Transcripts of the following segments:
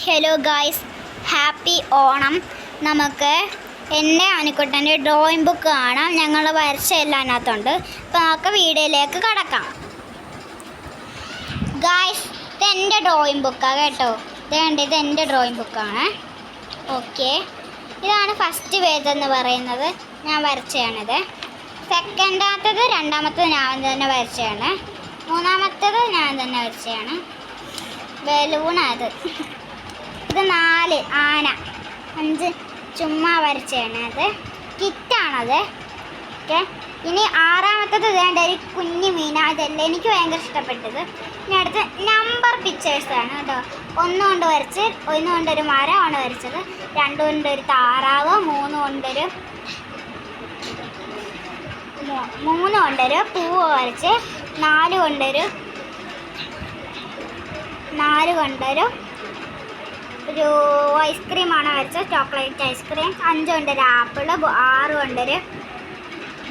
Hello guys, happy Onam. നമുക്ക് എൻ്റെ അനുക്കുട്ടൻ്റെ drawing book കാണാം. ഞങ്ങൾ വരച്ച എല്ലാം അതിനകത്തുണ്ട്. അപ്പോൾ നമുക്ക് വീഡിയോയിലേക്ക് കടക്കാം. ഗായ്സ്, ഇത് എൻ്റെ ഡ്രോയിങ് ബുക്കാണ് കേട്ടോ. ഇത് എൻ്റെ ഡ്രോയിങ് ബുക്കാണ്. ഓക്കെ, ഇതാണ് ഫസ്റ്റ് പേജ് എന്ന് പറയുന്നത്. ഞാൻ വരച്ചതാണിത്. സെക്കൻഡാമത്തത് രണ്ടാമത്തത് ഞാൻ തന്നെ വരച്ചതാണ്. മൂന്നാമത്തത് ഞാൻ തന്നെ വരച്ചതാണ്. ബലൂണത്. ഇത് 4 ആന, 5 ചുമ്മാ വരച്ചാണ്. അത് കിറ്റാണത്. ഓക്കെ, ഇനി ആറാമത്തത് വേണ്ട ഒരു കുഞ്ഞു മീന. അതല്ല എനിക്ക് ഭയങ്കര ഇഷ്ടപ്പെട്ടത്. ഇനി അടുത്ത് നമ്പർ പിക്ചേഴ്സാണ് കേട്ടോ. 1 കൊണ്ട് വരച്ച്, 1 കൊണ്ടൊരു മരമാണ് വരച്ചത്, 2 കൊണ്ടൊരു താറാവ്, 3 കൊണ്ടൊരു പൂവ് വരച്ച്, 4 കൊണ്ടൊരു ഒരു ഐസ്ക്രീമാണ് വരച്ചത്, ചോക്ലേറ്റ് ഐസ്ക്രീം. 5 കൊണ്ടൊരു ആപ്പിള്, 6 കൊണ്ടൊരു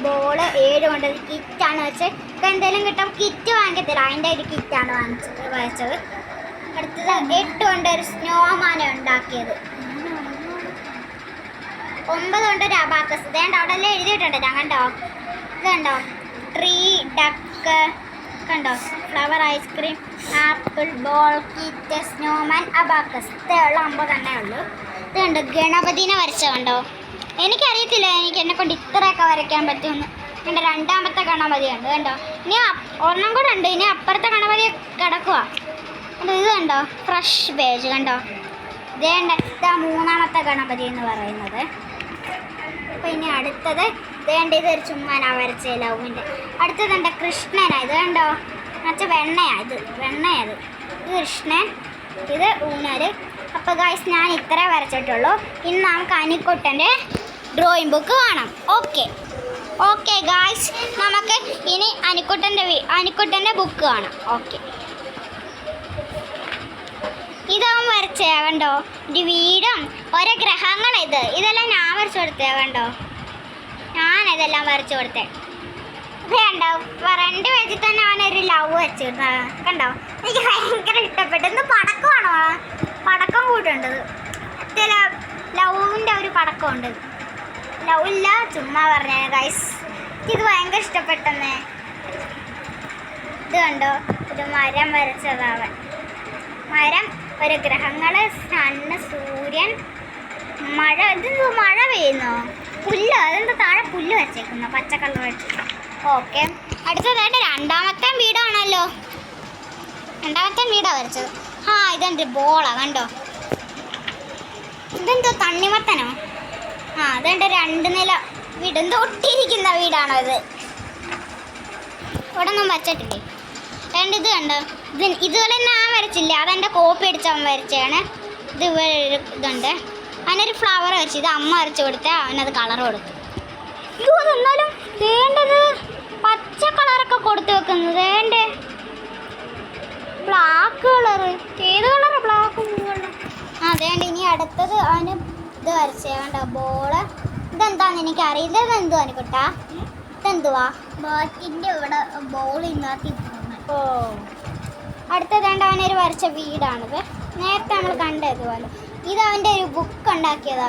ബോള്, 7 കൊണ്ടൊരു കിറ്റാണ് വെച്ചത്. ഇപ്പം എന്തെങ്കിലും കിട്ടും, കിറ്റ് വാങ്ങിക്കത്തില്ല, അതിൻ്റെ ഒരു കിറ്റാണ് വരച്ചത്. അടുത്തത് 8 കൊണ്ടൊരു സ്നോമാന ഉണ്ടാക്കിയത്. 9 കൊണ്ടൊരു അബാക്കസ്. ഇതേണ്ട അവിടെ എല്ലാം എഴുതിയിട്ടുണ്ട്. ഞാൻ കണ്ടോ, ഇതുണ്ടോ, ട്രീ, ഡക്ക്, കണ്ടോ, flower, ice cream, apple, ball, kite, snowman, abacus. ഇതേയുള്ള 9 തന്നെ ഉള്ളൂ. ഇതുണ്ട് ഗണപതിനെ വരച്ച കണ്ടോ. എനിക്കറിയത്തില്ല എന്നെക്കൊണ്ട് ഇത്രയൊക്കെ വരയ്ക്കാൻ പറ്റുമെന്ന്. എൻ്റെ രണ്ടാമത്തെ ഗണപതി ഉണ്ട് കണ്ടോ. ഇനി ഒരെണ്ണം കൂടെ ഉണ്ട്. ഇനി അപ്പുറത്തെ ഗണപതി കിടക്കുക. ഇത് കണ്ടോ, ഫ്രഷ് പേജ് കണ്ടോ. ഇതാ മൂന്നാമത്തെ ഗണപതി എന്ന് പറയുന്നത്. അപ്പോൾ ഇനി അടുത്തത് ഇതൊരു ചുമ്മാനാ വരച്ച ലവിൻ്റെ. അടുത്തതുണ്ട് കൃഷ്ണനാ. ഇത് കണ്ടോ, മറ്റേ വെണ്ണയത്. ഇത് കൃഷ്ണൻ, ഇത് ഊഞ്ഞാല്. അപ്പോൾ ഗായ്സ്, ഞാൻ ഇത്ര വരച്ചിട്ടുള്ളൂ. ഇന്ന് നമുക്ക് അനിക്കുട്ടൻ്റെ ഡ്രോയിങ് ബുക്ക് കാണാം. ഓക്കെ ഗായ്സ്, നമുക്ക് ഇനി അനിക്കുട്ടൻ്റെ ബുക്ക് കാണാം. ഓക്കെ, ഇതവൻ വരച്ചേ കണ്ടോ. ഒരു വീടും ഓരോ ഗ്രഹങ്ങളും. ഇതെല്ലാം ഞാൻ വരച്ചു കൊടുത്തേ കണ്ടോ. ഞാനിതെല്ലാം വരച്ചു കൊടുത്തേ. ഇത് കണ്ടോ, ഫ്രണ്ട് പേജിൽ തന്നെ അവനൊരു ലവ് വെച്ചിരുന്ന കണ്ടോ. എനിക്ക് ഭയങ്കര ഇഷ്ടപ്പെട്ടു. ഇന്ന് പടക്കമാണോ, പടക്കം കൂട്ടുണ്ടത്. ലവിൻ്റെ ഒരു പടക്കമുണ്ട്. ലവ് ഇല്ല, ചുമ്മാ പറഞ്ഞേ ഗൈസ്. ഇത് ഭയങ്കര ഇഷ്ടപ്പെട്ടെന്നേ. ഇത് കണ്ടോ, ഒരു മരം വരച്ചതാവൻ. മരം, ഒരു ഗ്രഹങ്ങൾ, സണ്ണ്, സൂര്യൻ, മഴ. ഇതെന്തോ മഴ പെയ്യുന്നോ, പുല്ല്. അതെന്താ താഴെ പുല്ല് വെച്ചേക്കുന്നോ, പച്ച കളർ വെച്ചിട്ട്. ഓക്കെ, അടുത്തതായിട്ട് രണ്ടാമത്തെ വീടാണല്ലോ. രണ്ടാമത്തെ വീടാണ് വരച്ചത്. ഇതെന്ത് ബോളാ കണ്ടോ. ഇതെന്തോ തണ്ണിമത്തനോ. അതെൻ്റെ 2 നില വീട്. എന്തോ ഒട്ടിയിരിക്കുന്ന വീടാണോ ഇത്. ഇവിടെ ഒന്നും വച്ചിട്ടില്ലേ. ഇത് കണ്ടോ, ഇതുപോലെ ഞാൻ വരച്ചില്ല, അതെൻ്റെ കോപ്പി അടിച്ചവൻ വരച്ചാണ്. ഇതുണ്ട്, അവനൊരു ഫ്ലവർ വരച്ചു. ഇത് അമ്മ വരച്ചു കൊടുത്താൽ അവനത് കളർ കൊടുത്തു. എന്നാലും വേണ്ടത് പച്ച കളറൊക്കെ കൊടുത്തു വെക്കുന്നത്. വേണ്ടേ ബ്ലാക്ക് കളറ്. ഏത് കളറ്, ബ്ലാക്ക് കളർ. അതേണ്ട. ഇനി അടുത്തത് അവന് ഇത് വരച്ചേ കണ്ടോ, ബോള്. ഇതെന്താന്ന് എനിക്കറിയില്ല. ഇതെന്തുവാ അനിക്കുട്ടാ, ഇതെന്തുവാ, ബാറ്റിൻ്റെ ഇവിടെ ബോൾ ഇന്നത്തെ. അടുത്തതേണ്ട അവനൊരു വരച്ച വീടാണിത്. നേരത്തെ നമ്മൾ കണ്ടതുപോലെ. ഇത് അവൻ്റെ ഒരു ബുക്ക് ഉണ്ടാക്കിയത്.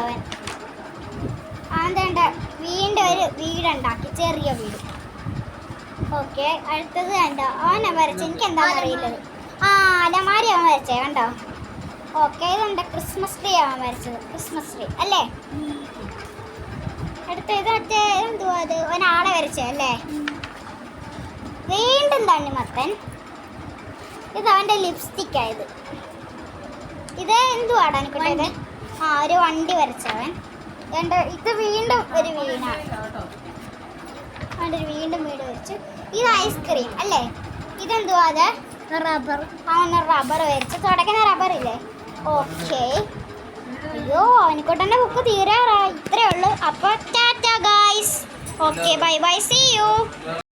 അവൻ വേണ്ട വീണ്ടും ഒരു വീടുണ്ടാക്കി, ചെറിയ വീട്. ഓക്കെ, അടുത്തത് കണ്ടോ, അവനെ വരച്ച. എനിക്ക് എന്താണെന്ന് അറിയില്ലത്. അലമാരി അവൻ വരച്ചേ കണ്ടോ. ഓക്കെ, ഇതെന്താ ക്രിസ്മസ് ട്രീ അവൻ വരച്ചത്. ക്രിസ്മസ് ട്രീ അല്ലേ. അടുത്ത ഇത് എന്തുവാ, അത് ഒരാളെ വരച്ചേ അല്ലേ. വീണ്ടും തണ്ണിമത്തൻ. ഇത് അവൻ്റെ ലിപ്സ്റ്റിക്കായത്. ഇത് എന്തുവാടാ എനിക്കുള്ളത്. ഒരു വണ്ടി വരച്ചവൻ. ഇത് വീണ്ടും ഒരു വീടാണ്. അവൻ്റെ വീണ്ടും വീട് വെച്ചു. ഇത് ഐസ്ക്രീം അല്ലേ. ഇതെന്തുവാ, അത് റബ്ബർ. അവന് റബ്ബർ വരച്ച് തുടക്കുന്ന റബ്ബറില്ലേ. ഓക്കെ, അയ്യോ അവനിക്കൊട്ടെ ബുക്ക് തീരാറായി. ഇത്രയേ ഉള്ളൂ. അപ്പോൾ tata guys. Okay, bye bye, see U.